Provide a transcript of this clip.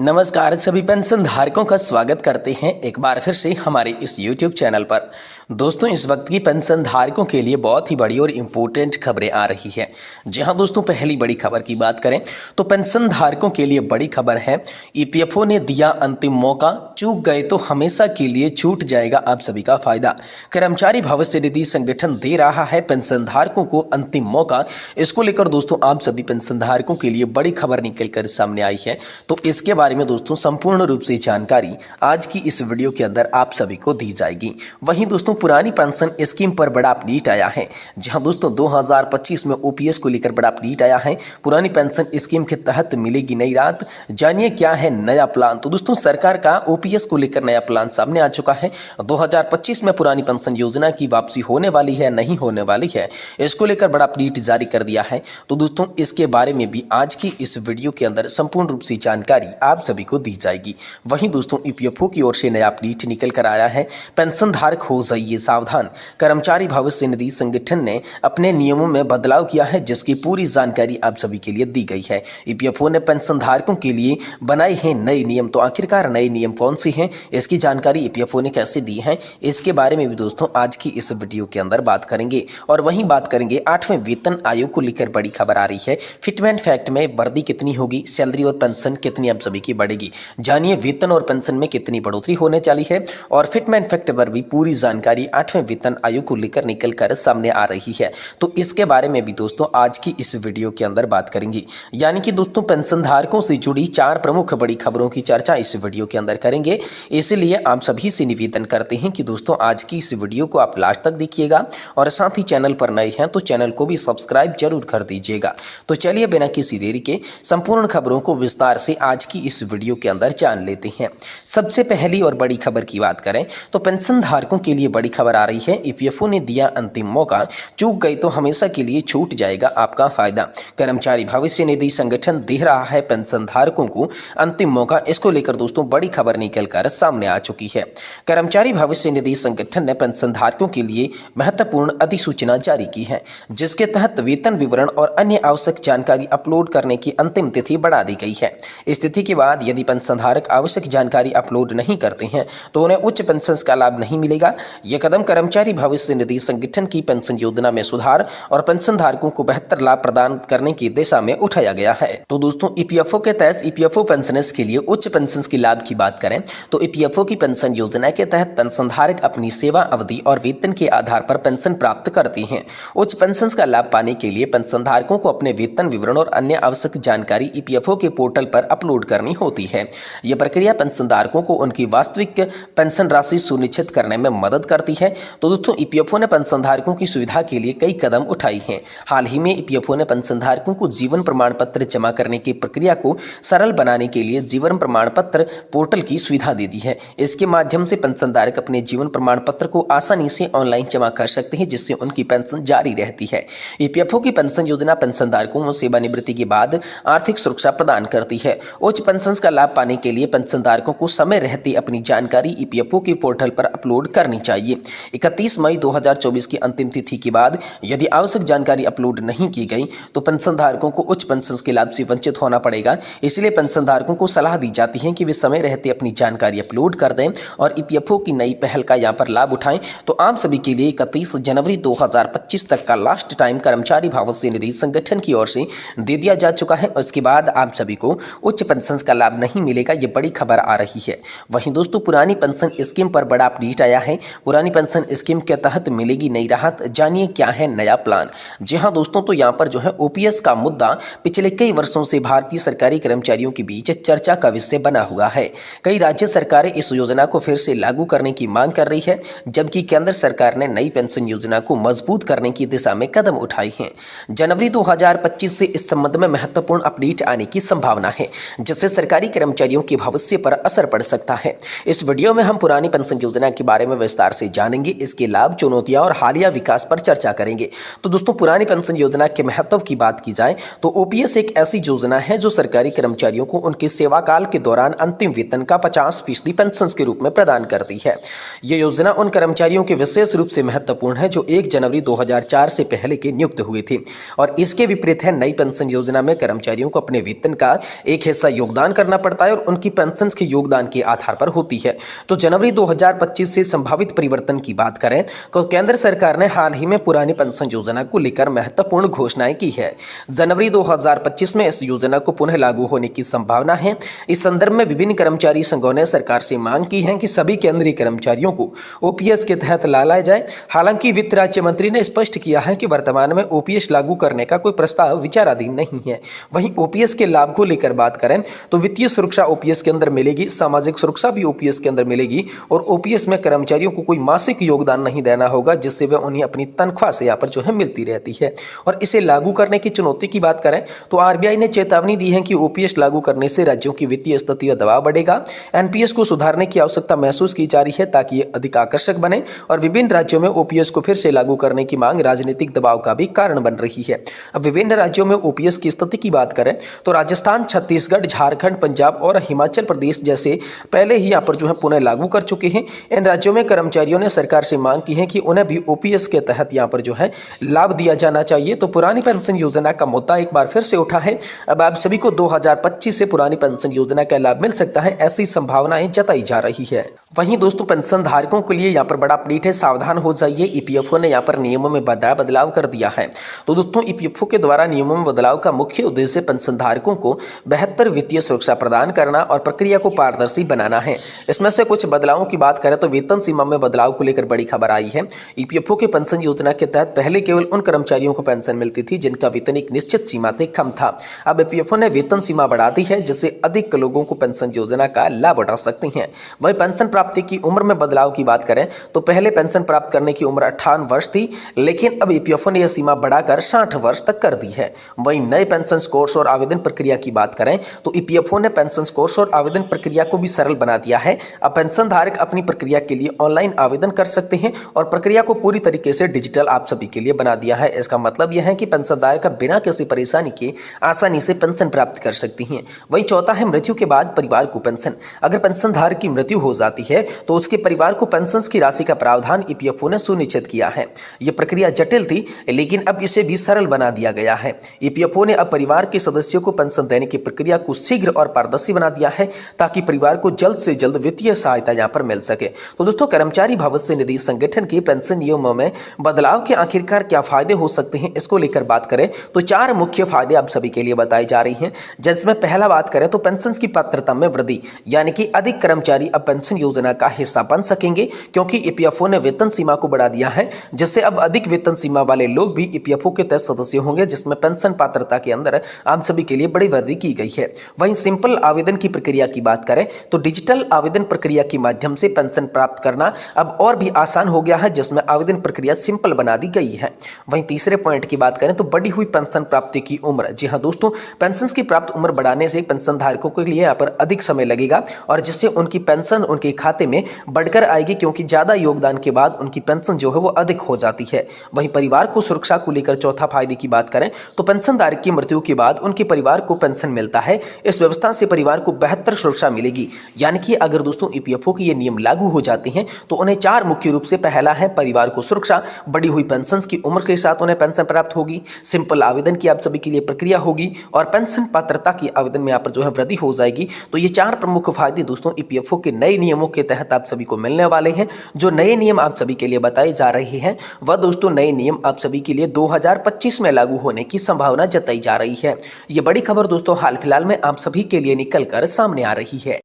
नमस्कार सभी पेंशन धारकों का स्वागत करते हैं एक बार फिर से हमारे इस YouTube चैनल पर। दोस्तों इस वक्त की पेंशन धारकों के लिए बहुत ही बड़ी और इम्पोर्टेंट खबरें आ रही है। जी हाँ दोस्तों, पहली बड़ी खबर की बात करें तो पेंशन धारकों के लिए बड़ी खबर है। EPFO ने दिया अंतिम मौका, चूक गए तो हमेशा के लिए छूट जाएगा आप सभी का फायदा। कर्मचारी भविष्य निधि संगठन दे रहा है पेंशन धारकों को अंतिम मौका। इसको लेकर दोस्तों आप सभी पेंशन धारकों के लिए बड़ी खबर निकल कर सामने आई है। तो इसके बारे में दोस्तों संपूर्ण रूप से जानकारी आज की इस वीडियो के अंदर आप सभी को दी जाएगी। वहीं दोस्तों पुरानी पेंशन स्कीम पर बड़ा अपडेट आया है। जहां दोस्तों 2025 में OPS को लेकर बड़ा अपडेट आया है। पुरानी पेंशन स्कीम के तहत मिलेगी नई राहत, जानिए क्या है नया प्लान। तो दोस्तों सरकार का OPS को लेकर नया प्लान सामने आ चुका है। 2025 में पुरानी पेंशन योजना की वापसी होने वाली है, नहीं होने वाली है, इसको लेकर बड़ा अपडेट जारी कर दिया है। तो दोस्तों इसके बारे में भी आज की इस वीडियो के अंदर संपूर्ण रूप से जानकारी आप सभी को दी जाएगी। वहीं दोस्तों EPFO की ओर से नया अपडेट निकल कर आया है। पेंशन धारक हो जाइए सावधान, कर्मचारी भविष्य निधि संगठन ने अपने नियमों में बदलाव किया है, जिसकी पूरी जानकारी आप सभी के लिए दी गई है। EPFO ने पेंशन धारकों के लिए बनाए हैं नए नियम। तो आखिरकार नए नियम कौन से हैं, इसकी जानकारी EPFO ने कैसे दी है, इसके बारे में भी दोस्तों आज की इस वीडियो के अंदर बात करेंगे। और वहीं बात करेंगे 8वें वेतन आयोग को लेकर बड़ी खबर आ रही है। फिटमेंट फैक्ट में वर्दी कितनी होगी, सैलरी और पेंशन कितनी आप सभी की बढ़ेगी, जानिए वेतन और पेंशन में कितनी बढ़ोतरी होने वाली है। और फिटमेंट फैक्ट पर भी पूरी जानकारी 8वें वेतन आयोग को लेकर निकल कर सामने आ रही है। तो इसके बारे में भी दोस्तों आज की इस वीडियो के अंदर बात करेंगे। यानी कि दोस्तों पेंशन धारकों से जुड़ी 4 प्रमुख बड़ी खबरों की चर्चा इस वीडियो के अंदर करेंगे। इसलिए आप सभी से निवेदन करते हैं कि दोस्तों आज की इस वीडियो को आप लास्ट तक देखिएगा और साथ ही चैनल पर नए हैं तो चैनल को भी सब्सक्राइब जरूर कर दीजिएगा। तो चलिए बिना किसी देरी के संपूर्ण खबरों को विस्तार से आज की इस वीडियो के अंदर जान लेते हैं। सबसे पहली और बड़ी खबर की बात करें तो पेंशन धारकों के लिए बड़ी खबर आ रही है। EPFO ने दिया अंतिम मौका, चूक गए तो हमेशा के लिए छूट जाएगा आपका फायदा। कर्मचारी भविष्य निधि संगठन दे रहा है पेंशन धारकों को अंतिम मौका। इसको लेकर दोस्तों बड़ी खबर निकल कर सामने आ चुकी है। कर्मचारी भविष्य निधि संगठन ने पेंशन धारकों के लिए महत्वपूर्ण अधिसूचना जारी की है, जिसके तहत वेतन विवरण और अन्य आवश्यक जानकारी अपलोड करने की अंतिम तिथि बढ़ा दी गई है। इस तिथि के बाद यदि पेंशनधारक आवश्यक जानकारी अपलोड नहीं करते हैं तो उन्हें उच्च पेंशन का लाभ नहीं मिलेगा। यह कदम कर्मचारी भविष्य निधि संगठन की पेंशन योजना में सुधार और पेंशन धारकों को बेहतर लाभ प्रदान करने की दिशा में उठाया गया है। तो दोस्तों EPFO के तहत EPFO पेंशनर्स के लिए उच्च पेंशन की लाभ की बात करें तो EPFO की पेंशन योजना के तहत पेंशनधारक अपनी सेवा अवधि और वेतन के आधार पर पेंशन प्राप्त करते हैं। उच्च पेंशन का लाभ पाने के लिए पेंशनधारकों को अपने वेतन विवरण और अन्य आवश्यक जानकारी EPFO के पोर्टल पर अपलोड करनी होती है। यह प्रक्रिया पेंशनधारकों को उनकी वास्तविक पेंशन राशि सुनिश्चित करने में मदद करती है। तो दोस्तों EPFO ने पेंशनधारकों की सुविधा के लिए कई कदम उठाई हैं। हाल ही में EPFO ने पेंशनधारकों को जीवन प्रमाण पत्र जमा करने की प्रक्रिया को सरल बनाने के लिए जीवन प्रमाण पत्र पोर्टल की सुविधा दे दी है। इसके माध्यम से पेंशनधारक अपने जीवन प्रमाण पत्र को आसानी से ऑनलाइन जमा कर सकते हैं, जिससे उनकी पेंशन जारी रहती है। EPFO की पेंशन योजना पेंशनधारकों को सेवानिवृत्ति के बाद आर्थिक सुरक्षा प्रदान करती है। उच्च पेंशन का लाभ पाने के लिए पेंशनधारकों को समय रहते अपनी जानकारी EPFO के पोर्टल पर अपलोड करनी चाहिए। 31 मई 2024 की अंतिम तिथि के बाद यदि आवश्यक जानकारी अपलोड नहीं की गई तो पेंशनधारकों को उच्च पेंशन के लाभ से वंचित होना पड़ेगा। इसलिए पेंशनधारकों को सलाह दी जाती है कि वे समय रहते अपनी जानकारी अपलोड कर दें और EPFO की नई पहल का यहाँ पर लाभ उठाएं। तो आप सभी के लिए 31 जनवरी 2025 तक का लास्ट टाइम कर्मचारी भविष्य निधि संगठन की ओर से दे दिया जा चुका है। उसके बाद आप सभी को उच्च पेंशन का लाभ नहीं मिलेगा, ये बड़ी खबर आ रही है। वहीं दोस्तों पुरानी पेंशन स्कीम पर बड़ा अपडेट आया है। पुरानी पेंशन स्कीम के तहत मिलेगी नई राहत, जानिए क्या है नया प्लान। जी हाँ दोस्तों, तो यहाँ पर जो है OPS का मुद्दा पिछले कई वर्षों से भारतीय सरकारी कर्मचारियों के बीच चर्चा का विषय बना हुआ है। कई राज्य सरकारें इस योजना को फिर से लागू करने की मांग कर रही है, जबकि केंद्र सरकार ने नई पेंशन योजना को मजबूत करने की दिशा में कदम उठाए हैं। जनवरी 2025 से इस संबंध में महत्वपूर्ण अपडेट आने की संभावना है, जिससे सरकारी कर्मचारियों के भविष्य पर असर पड़ सकता है। इस वीडियो में हम पुरानी पेंशन योजना के बारे में विस्तार से जानेंगे, इसके लाभ, चुनौतियां और हालिया विकास पर चर्चा करेंगे। तो दोस्तों पुरानी पेंशन योजना के महत्व की बात की जाए तो OPS एक ऐसी योजना है जो सरकारी कर्मचारियों को उनके सेवा काल के दौरान अंतिम वेतन का 50% पेंशन के रूप में प्रदान करती है। यह योजना उन कर्मचारियों के विशेष रूप से महत्वपूर्ण है जो 1 जनवरी 2004 से पहले के नियुक्त हुए थे। और इसके विपरीत है नई पेंशन योजना में कर्मचारियों को अपने वेतन का एक हिस्सा योगदान भुगतान करना पड़ता है और उनकी पेंशन के योगदान के आधार पर होती है। तो जनवरी 2025 से संभावित परिवर्तन की बात करें तो केंद्र सरकार ने हाल ही में पुरानी पेंशन योजना को लेकर महत्वपूर्ण घोषणाएं की है। जनवरी 2025 में इस योजना को पुनः लागू होने की संभावना है। इस संदर्भ में विभिन्न कर्मचारी संघों ने सरकार से मांग की है कि सभी केंद्रीय कर्मचारियों को ओपीएस के तहत लाया जाए। हालांकि वित्त राज्य मंत्री ने स्पष्ट किया है कि वर्तमान में ओपीएस लागू करने का कोई प्रस्ताव विचाराधीन नहीं है। वहीं ओपीएस के लाभ को लेकर बात करें तो वित्तीय सुरक्षा ओपीएस के अंदर मिलेगी, सामाजिक सुरक्षा भी ओपीएस के अंदर मिलेगी और ओपीएस में कर्मचारियों को कोई मासिक योगदान नहीं देना होगा, जिससे वह उन्हें अपनी तनख्वाह से यहाँ पर जो है मिलती रहती है। और इसे लागू करने की चुनौती की बात करें तो आरबीआई ने चेतावनी दी है कि ओपीएस लागू करने से राज्यों की वित्तीय स्थिति पर दबाव बढ़ेगा। एनपीएस को सुधारने की आवश्यकता महसूस की जा रही है ताकि ये अधिक आकर्षक बने और विभिन्न राज्यों में ओपीएस को फिर से लागू करने की मांग राजनीतिक दबाव का भी कारण बन रही है। अब विभिन्न राज्यों में ओपीएस की स्थिति की बात करें तो राजस्थान, छत्तीसगढ़, झारखंड, पंजाब और हिमाचल प्रदेश जैसे पहले ही यहाँ पर जो है पुनः लागू कर चुके हैं। इन राज्यों में कर्मचारियों ने सरकार से मांग की है कि उन्हें भी ओपीएस के तहत यहाँ पर जो है लाभ दिया जाना चाहिए। तो पुरानी पेंशन योजना का मुद्दा एक बार फिर से उठा है। अब आप सभी को 2025 से पुरानी पेंशन योजना का लाभ मिल सकता है, ऐसी संभावनाएं जताई जा रही है। वहीं दोस्तों पेंशन धारकों के लिए यहाँ पर बड़ा अपडेट है, सावधान हो जाइए। ईपीएफओ ने यहाँ पर नियमों में बदलाव कर दिया है। तो दोस्तों ईपीएफओ के द्वारा नियमों में बदलाव का मुख्य उद्देश्य पेंशन धारकों को बेहतर वित्तीय सुरक्षा प्रदान करना और प्रक्रिया को पारदर्शी बनाना है। इसमें से कुछ बदलावों की बात करें तो वेतन सीमा में बदलाव को लेकर बड़ी खबर आई है। ईपीएफओ के पेंशन योजना के तहत पहले केवल उन कर्मचारियों को पेंशन मिलती थी जिनका वेतन एक निश्चित सीमा से कम था। अब ईपीएफओ ने वेतन सीमा बढ़ा दी है जिससे अधिक लोगों को पेंशन योजना का लाभ उठा सकते हैं। वही पेंशन प्राप्ति की उम्र में बदलाव की बात करें तो पहले पेंशन प्राप्त करने की उम्र 58 वर्ष थी, लेकिन अब ईपीएफओ ने यह सीमा बढ़ाकर 60 वर्ष तक कर दी है। वहीं नए पेंशन कोर्स और आवेदन प्रक्रिया की बात करें तो ईपीएफओ ने पेंशन कोर्स और आवेदन प्रक्रिया को भी सरल बना दिया है। अब पेंशन धारक अपनी प्रक्रिया के लिए ऑनलाइन आवेदन कर सकते हैं और प्रक्रिया को पूरी तरीके से डिजिटल आप सभी के लिए बना दिया है। इसका मतलब यह है कि पेंशन धारक बिना किसी परेशानी के आसानी से पेंशन प्राप्त कर सकती हैं। वहीं चौथा है मृत्यु के बाद परिवार को पेंशन। अगर पेंशन धारक की मृत्यु हो जाती है तो उसके परिवार को पेंशन की राशि का प्रावधान ईपीएफओ ने सुनिश्चित किया है। यह प्रक्रिया जटिल थी लेकिन अब इसे भी सरल बना दिया गया है। ईपीएफओ ने अब परिवार के सदस्यों को पेंशन देने की प्रक्रिया को शीघ्र और पारदर्शी बना दिया है ताकि परिवार को जल्द से जल्द वित्तीय सहायता यहां पर मिल सके। तो दोस्तों कर्मचारी भविष्य निधि संगठन के पेंशन नियमों में बदलाव के आखिरकार क्या फायदे हो सकते हैं, इसको लेकर बात करें तो 4 मुख्य फायदे आप सभी के लिए बताई जा रही हैं। जिसमें पहला बात करें तो पेंशन की पात्रता में वृद्धि, यानी कि अधिक कर्मचारी अब पेंशन योजना का हिस्सा बन सकेंगे क्योंकि ईपीएफओ ने वेतन सीमा को बढ़ा दिया है, जिससे अब अधिक वेतन सीमा वाले लोग भी ईपीएफओ के तहत सदस्य होंगे, जिसमें पेंशन पात्रता के अंदर आप सभी के लिए बड़ी वृद्धि की गई है। वहीं सिंपल आवेदन की प्रक्रिया की बात करें तो डिजिटल आवेदन प्रक्रिया के माध्यम से पेंशन प्राप्त करना अब और भी आसान हो गया है, जिसमें आवेदन प्रक्रिया सिंपल बना दी गई है। वहीं तीसरे पॉइंट की बात करें तो बढ़ी हुई पेंशन प्राप्ति की उम्र। जी हाँ दोस्तों, पेंशन की प्राप्त उम्र बढ़ाने से पेंशन धारकों के लिए यहाँ पर अधिक समय लगेगा और जिससे उनकी पेंशन उनके खाते में बढ़कर आएगी, क्योंकि ज्यादा योगदान के बाद उनकी पेंशन जो है वो अधिक हो जाती है। वहीं परिवार को सुरक्षा को लेकर चौथा फायदे की बात करें तो पेंशन धारक की मृत्यु के बाद उनके परिवार को पेंशन मिलता है। इस व्यवस्था से परिवार को बेहतर सुरक्षा मिलेगी। यानी कि अगर दोस्तों ईपीएफओ के ये नियम लागू हो जाते हैं तो उन्हें 4 मुख्य रूप से, पहला है परिवार को सुरक्षा, बढ़ी हुई पेंशन की उम्र के साथ उन्हें पेंशन प्राप्त होगी, सिंपल आवेदन की आप सभी के लिए प्रक्रिया होगी और पेंशन पात्रता की आवेदन में यहाँ पर जो है वृद्धि हो जाएगी। तो ये 4 प्रमुख फायदे दोस्तों ईपीएफओ के नए नियमों के तहत आप सभी को मिलने वाले हैं। जो नए नियम आप सभी के लिए बताए जा रहे हैं वह दोस्तों नए नियम आप सभी के लिए 2025 में लागू होने की संभावना जताई जा रही है। ये बड़ी खबर दोस्तों हाल फिलहाल में आप सभी के लिए निकल कर सामने आ रही है।